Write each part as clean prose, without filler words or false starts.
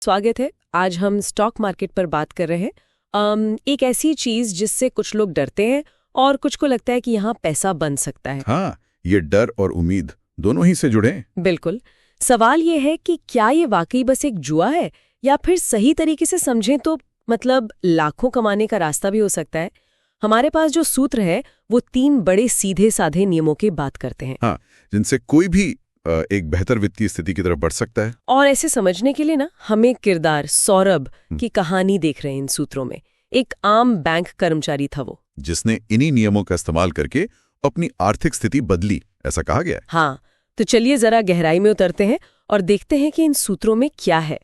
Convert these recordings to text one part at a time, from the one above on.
स्वागत है। आज हम स्टॉक मार्केट पर बात कर रहे हैं। एक ऐसी चीज जिससे कुछ लोग डरते हैं और कुछ को लगता है कि यहाँ पैसा बन सकता है। हाँ, ये डर और उम्मीद दोनों ही से जुड़े हैं। बिल्कुल। सवाल ये है कि क्या ये वाकई बस एक जुआ है या फिर सही तरीके से समझें तो मतलब लाखों कमाने का रास्ता भी हो सकता है। हमारे पास जो सूत्र है वो 3 बड़े सीधे साधे नियमों की बात करते हैं। हाँ, जिनसे कोई भी एक बेहतर वित्तीय स्थिति की तरफ बढ़ सकता है। और ऐसे समझने के लिए ना हमें किरदार सौरभ की कहानी देख रहे हैं इन सूत्रों में। एक आम बैंक कर्मचारी था वो, जिसने इन्हीं नियमों का इस्तेमाल करके अपनी आर्थिक स्थिति बदली, ऐसा कहा गया है। हाँ, तो चलिए जरा गहराई में उतरते हैं और देखते हैं कि इन सूत्रों में क्या है।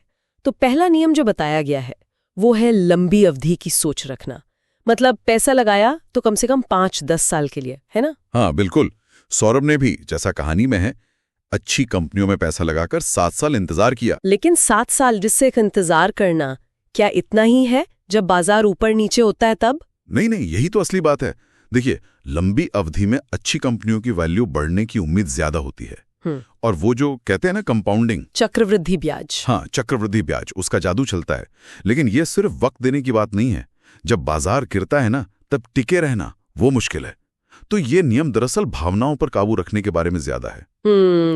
तो पहला नियम जो बताया गया है वो है लंबी अवधि की सोच रखना। मतलब पैसा लगाया तो कम से कम 5-10 साल के लिए, है ना? हाँ बिल्कुल। सौरभ ने भी, जैसा कहानी में है, अच्छी कंपनियों में पैसा लगाकर 7 साल इंतजार किया। लेकिन 7 साल जिससे एक इंतजार करना, क्या इतना ही है जब बाजार ऊपर नीचे होता है तब? नहीं, यही तो असली बात है। देखिए, लंबी अवधि में अच्छी कंपनियों की वैल्यू बढ़ने की उम्मीद ज्यादा होती है। और वो जो कहते हैं ना कंपाउंडिंग, चक्रवृद्धि ब्याज। हाँ, चक्रवृद्धि ब्याज, उसका जादू चलता है। लेकिन ये सिर्फ वक्त देने की बात नहीं है। जब बाजार गिरता है ना, तब टिके रहना वो मुश्किल है। तो ये नियम दरअसल भावनाओं पर काबू रखने के बारे में ज्यादा है।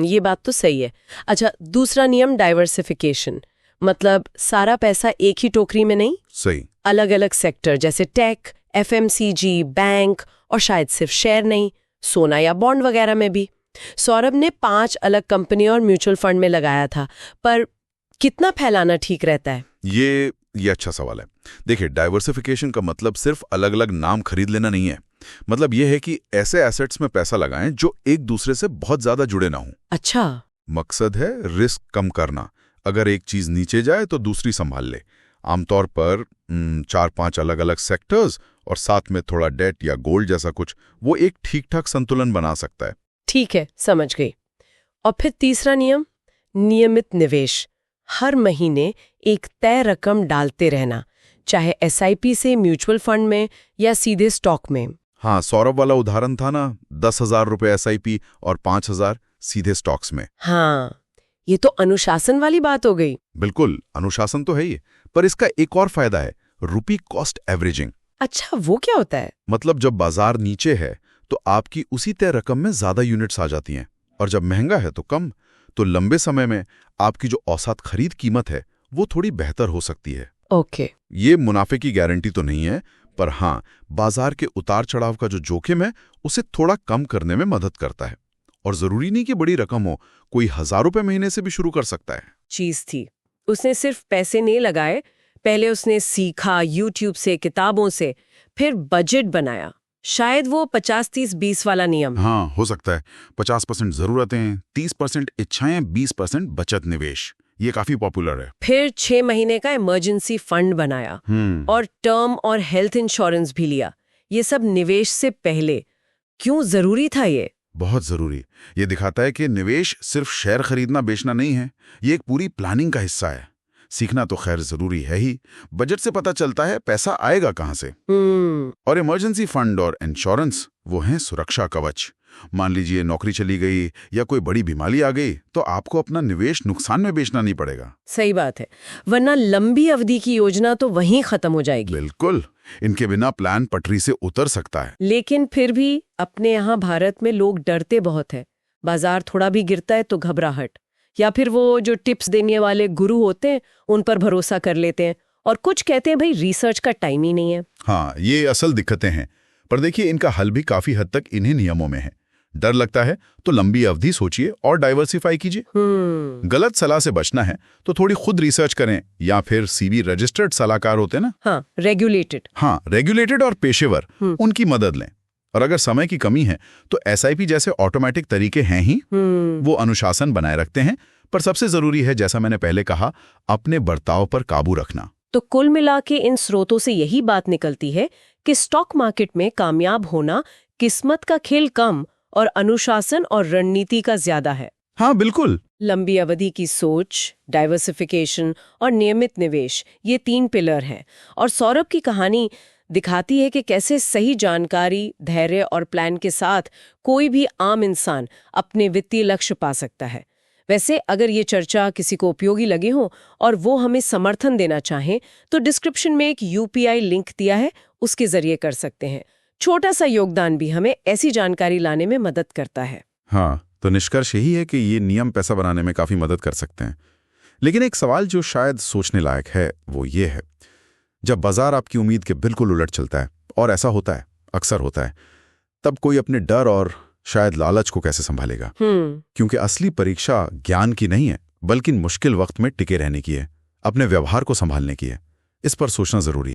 ये बात तो सही है। अच्छा, दूसरा नियम डाइवर्सिफिकेशन। मतलब सारा पैसा एक ही टोकरी में नहीं, सही, अलग अलग सेक्टर जैसे टेक, एफएमसीजी, बैंक और शायद सिर्फ शेयर नहीं, सोना या बॉन्ड वगैरह में भी। सौरभ ने 5 अलग कंपनी और म्यूचुअल फंड में लगाया था, पर कितना फैलाना ठीक रहता है? ये अच्छा सवाल है। देखिए, डाइवर्सिफिकेशन का मतलब सिर्फ अलग अलग नाम खरीद लेना नहीं है। मतलब ये है कि ऐसे एसेट्स में पैसा लगाएं जो एक दूसरे से बहुत ज्यादा जुड़े ना हों। अच्छा। मकसद है रिस्क कम करना। अगर एक चीज नीचे जाए तो दूसरी संभाल ले। आमतौर पर 4-5 अलग अलग सेक्टर्स और साथ में थोड़ा डेट या गोल्ड जैसा कुछ, वो एक ठीक ठाक संतुलन बना सकता है। ठीक है, समझ गई। और फिर तीसरा नियम, नियमित निवेश। हर महीने एक तय रकम डालते रहना, चाहे एसआईपी से म्यूचुअल फंड में या सीधे स्टॉक में। हाँ, सौरभ वाला उदाहरण था ना, 10,000 रुपए एसआईपी और 5,000 सीधे स्टॉक्स में। हाँ, ये तो अनुशासन वाली बात हो गई। बिल्कुल, अनुशासन तो है ही, पर इसका एक और फायदा है, रुपी कॉस्ट एवरेजिंग। अच्छा, वो क्या होता है? मतलब जब बाजार नीचे है तो आपकी उसी तय रकम में ज्यादा यूनिट्स आ जाती हैं, और जब महंगा है तो कम। तो लंबे समय में आपकी जो औसत खरीद कीमत है वो थोड़ी बेहतर हो सकती है। ओके। ये मुनाफे की गारंटी तो नहीं है, पर हाँ, बाजार के उतार चढ़ाव का जो जोखिम है उसे थोड़ा कम करने में मदद करता है। और जरूरी नहीं कि बड़ी रकम हो, कोई 1,000 रुपए महीने से भी शुरू कर सकता है। चीज थी, उसने सिर्फ पैसे नहीं लगाए, पहले उसने सीखा यूट्यूब से, किताबों से, फिर बजट बनाया। शायद वो 50-30-20 वाला नियम। हाँ, हो सकता है। 50% जरूरतें, 30% इच्छाएं, 20% बचत निवेश। ये काफी पॉपुलर है। फिर 6 महीने का इमरजेंसी फंड बनाया और टर्म और हेल्थ इंश्योरेंस भी लिया। ये सब निवेश से पहले। क्यों जरूरी था ये? बहुत जरूरी। ये दिखाता है कि निवेश सिर्फ शेयर खरीदना बेचना नहीं है, ये एक पूरी प्लानिंग का हिस्सा है। सीखना तो खैर जरूरी है ही, बजट से पता चलता है पैसा आएगा कहां से। और इमरजेंसी फंड और इंश्योरेंस वो हैं सुरक्षा कवच। मान लीजिए नौकरी चली गई या कोई बड़ी बीमारी आ गई तो आपको अपना निवेश नुकसान में बेचना नहीं पड़ेगा। सही बात है, वरना लंबी अवधि की योजना तो वहीं खत्म हो जाएगी। बिल्कुल, इनके बिना प्लान पटरी से उतर सकता है। लेकिन फिर भी अपने यहाँ भारत में लोग डरते बहुत है। बाजार थोड़ा भी गिरता है तो घबराहट, या फिर वो जो टिप्स देने वाले गुरु होते हैं उन पर भरोसा कर लेते हैं, और कुछ कहते हैं भाई रिसर्च का टाइम ही नहीं है। हाँ, ये असल दिक्कतें हैं। पर देखिए, इनका हल भी काफी हद तक इन्हीं नियमों में है। डर लगता है तो लंबी अवधि सोचिए और डाइवर्सिफाई कीजिए। गलत सलाह से बचना है तो थोड़ी खुद रिसर्च करें, या फिर सीबी रजिस्टर्ड सलाहकार होते हैं ना, हाँ, रेगुलेटेड और पेशेवर, उनकी मदद लें। और अगर समय की कमी है तो एसआईपी जैसे ऑटोमेटिक तरीके हैं ही, वो अनुशासन बनाए रखते हैं। पर सबसे जरूरी है, जैसा मैंने पहले कहा, अपने बर्ताव पर काबू रखना। तो कुल मिला के इन स्रोतों से यही बात निकलती है कि स्टॉक मार्केट में कामयाब होना किस्मत का खेल कम और अनुशासन और रणनीति का ज्यादा है। हाँ बिल्कुल। लंबी अवधि की सोच, डाइवर्सिफिकेशन और नियमित निवेश, ये 3 पिलर हैं। और सौरभ की कहानी दिखाती है कि कैसे सही जानकारी, धैर्य और प्लान के साथ कोई भी आम इंसान अपने वित्तीय लक्ष्य पा सकता है। वैसे अगर ये चर्चा किसी को उपयोगी लगे हो और वो हमें समर्थन देना चाहें तो डिस्क्रिप्शन में एक UPI लिंक दिया है, उसके जरिए कर सकते हैं। छोटा सा योगदान भी हमें ऐसी जानकारी लाने में मदद करता है। हाँ, तो निष्कर्ष यही है कि ये नियम पैसा बनाने में काफी मदद कर सकते हैं। लेकिन एक सवाल जो शायद सोचने लायक है वो ये है, जब बाजार आपकी उम्मीद के बिल्कुल उलट चलता है, और ऐसा होता है, अक्सर होता है, तब कोई अपने डर और शायद लालच को कैसे संभालेगा? क्योंकि असली परीक्षा ज्ञान की नहीं है, बल्कि मुश्किल वक्त में टिके रहने की है, अपने व्यवहार को संभालने की है। इस पर सोचना जरूरी है।